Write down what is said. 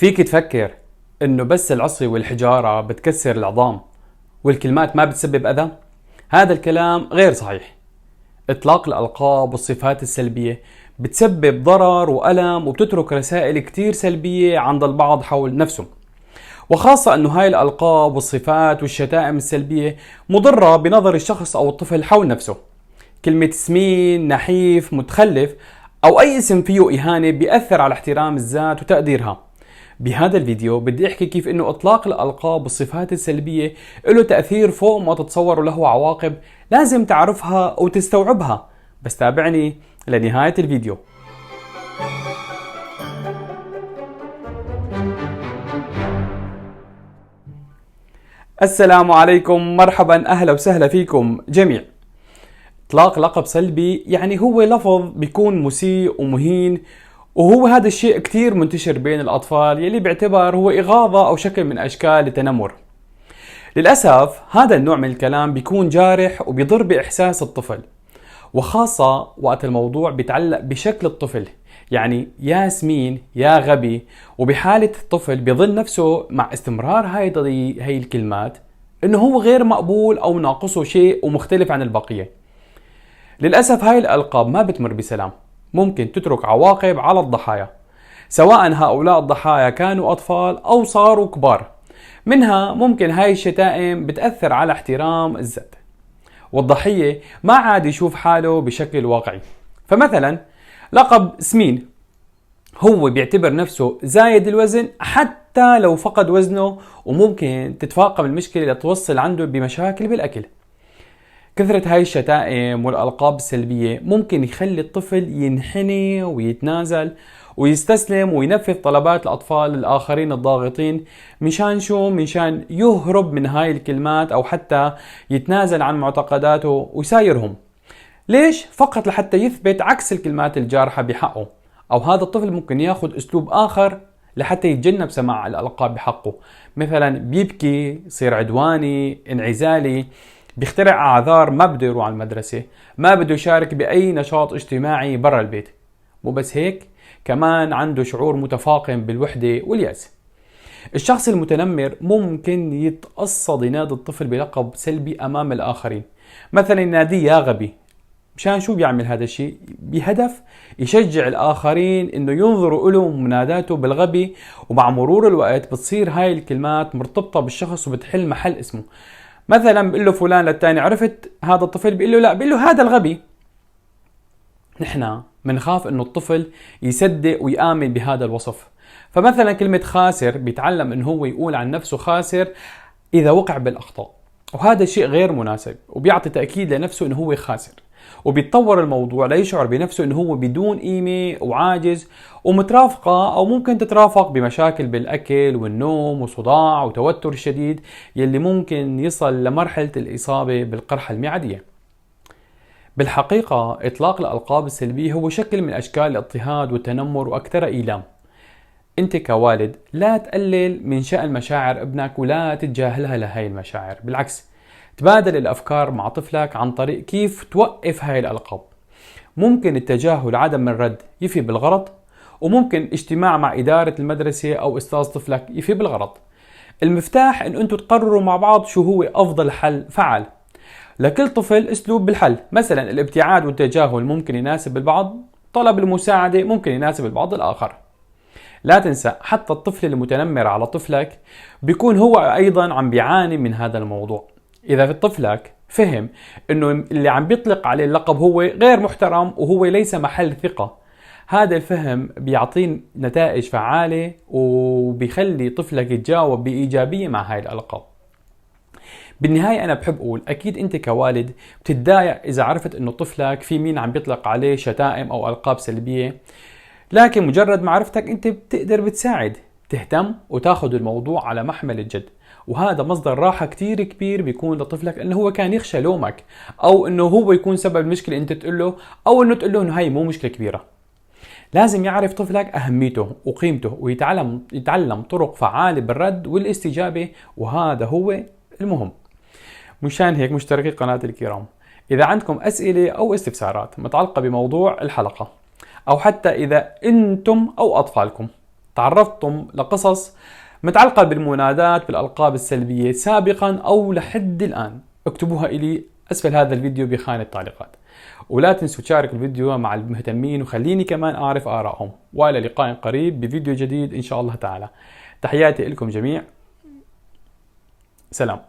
فيك تفكر انه بس العصي والحجارة بتكسر العظام والكلمات ما بتسبب اذى؟ هذا الكلام غير صحيح. اطلاق الالقاب والصفات السلبية بتسبب ضرر والم وبتترك رسائل كتير سلبية عند البعض حول نفسه، وخاصة انه هاي الالقاب والصفات والشتائم السلبية مضرة بنظر الشخص او الطفل حول نفسه. كلمة سمين، نحيف، متخلف او اي اسم فيه اهانة بيأثر على احترام الذات وتقديرها. بهذا الفيديو بدي احكي كيف انه اطلاق الالقاب والصفات السلبية له تأثير فوق ما تتصور وله عواقب لازم تعرفها وتستوعبها. بس تابعني لنهاية الفيديو. السلام عليكم، مرحبا، اهلا وسهلا فيكم جميع. اطلاق لقب سلبي يعني هو لفظ بيكون مسيء ومهين، وهو هذا الشيء كتير منتشر بين الأطفال يلي بيعتبر هو إغاظة أو شكل من أشكال التنمر. للأسف هذا النوع من الكلام بيكون جارح وبيضر بإحساس الطفل، وخاصة وقت الموضوع بيتعلق بشكل الطفل، يعني يا سمين يا غبي. وبحالة الطفل بيظن نفسه مع استمرار هاي الكلمات إنه هو غير مقبول أو ناقصه شيء ومختلف عن البقية. للأسف هاي الألقاب ما بتمر بسلام، ممكن تترك عواقب على الضحايا، سواء هؤلاء الضحايا كانوا أطفال أو صاروا كبار. منها ممكن هاي الشتائم بتأثر على احترام الذات، والضحية ما عاد يشوف حاله بشكل واقعي. فمثلا لقب سمين، هو بيعتبر نفسه زايد الوزن حتى لو فقد وزنه، وممكن تتفاقم المشكلة لتوصل عنده بمشاكل بالأكل. كثرة هاي الشتائم والألقاب السلبية ممكن يخلي الطفل ينحني ويتنازل ويستسلم وينفذ طلبات الأطفال الآخرين الضاغطين. مشان شو؟ مشان يهرب من هاي الكلمات أو حتى يتنازل عن معتقداته ويسايرهم. ليش؟ فقط لحتى يثبت عكس الكلمات الجارحة بحقه. أو هذا الطفل ممكن ياخذ أسلوب آخر لحتى يتجنب سماع الألقاب بحقه، مثلا بيبكي، يصير عدواني، انعزالي، بيخترع أعذار ما بده يروح على المدرسة، ما بده يشارك بأي نشاط اجتماعي برا البيت. مو بس هيك، كمان عنده شعور متفاقم بالوحدة واليأس. الشخص المتنمر ممكن يتقصد ينادي الطفل بلقب سلبي أمام الآخرين، مثلا يناديه يا غبي. مشان شو بيعمل هذا الشيء؟ بهدف يشجع الآخرين إنه ينظروا له مناداته بالغبي، ومع مرور الوقت بتصير هاي الكلمات مرتبطة بالشخص وبتحل محل اسمه. مثلا بيقول له فلان للتاني عرفت هذا الطفل؟ بيقول له لا، بيقول له هذا الغبي. نحن منخاف انه الطفل يصدق ويآمن بهذا الوصف. فمثلا كلمة خاسر بيتعلم انه هو يقول عن نفسه خاسر اذا وقع بالاخطاء، وهذا شيء غير مناسب، وبيعطي تأكيد لنفسه انه هو خاسر. وبيتطور الموضوع ليشعر بنفسه انه هو بدون قيمة وعاجز، ومترافقة او ممكن تترافق بمشاكل بالاكل والنوم وصداع وتوتر شديد، يلي ممكن يصل لمرحلة الاصابة بالقرحة المعدية. بالحقيقة اطلاق الالقاب السلبية هو شكل من اشكال الاضطهاد والتنمر واكثر ايلام. انت كوالد لا تقلل من شأن مشاعر ابنك ولا تتجاهلها لهي المشاعر، بالعكس تبادل الأفكار مع طفلك عن طريق كيف توقف هاي الألقاب. ممكن التجاهل عدم الرد يفي بالغلط، وممكن اجتماع مع إدارة المدرسة أو أستاذ طفلك يفي بالغلط. المفتاح إن أنتوا تقرروا مع بعض شو هو أفضل حل فعال. لكل طفل أسلوب بالحل، مثلا الابتعاد والتجاهل ممكن يناسب البعض، طلب المساعدة ممكن يناسب البعض الآخر. لا تنسى حتى الطفل المتنمر على طفلك بيكون هو أيضا عم بيعاني من هذا الموضوع. إذا في طفلك فهم إنه اللي عم بيطلق عليه اللقب هو غير محترم وهو ليس محل ثقة، هذا الفهم بيعطيه نتائج فعالة وبيخلي طفلك يتجاوب بإيجابية مع هاي الألقاب. بالنهاية أنا بحب أقول أكيد أنت كوالد بتتضايق إذا عرفت إنه طفلك في مين عم بيطلق عليه شتائم أو ألقاب سلبية، لكن مجرد معرفتك أنت بتقدر بتساعد، تهتم وتاخذ الموضوع على محمل الجد. وهذا مصدر راحة كتير كبير بيكون لطفلك، انه هو كان يخشى لومك او انه هو يكون سبب المشكلة انت تقول له، او انه تقول له انه هاي مو مشكلة كبيرة. لازم يعرف طفلك اهميته وقيمته ويتعلم طرق فعالة بالرد والاستجابة، وهذا هو المهم. مشان هيك مشتركي قناة الكرام، اذا عندكم اسئلة او استفسارات متعلقة بموضوع الحلقة، او حتى اذا انتم او اطفالكم تعرضتم لقصص متعلقة بالمنادات بالألقاب السلبية سابقا أو لحد الآن، اكتبوها إلي أسفل هذا الفيديو بخانة التعليقات. ولا تنسوا تشاركوا الفيديو مع المهتمين وخليني كمان أعرف آرائهم. وإلى لقاء قريب بفيديو جديد إن شاء الله تعالى. تحياتي لكم جميع، سلام.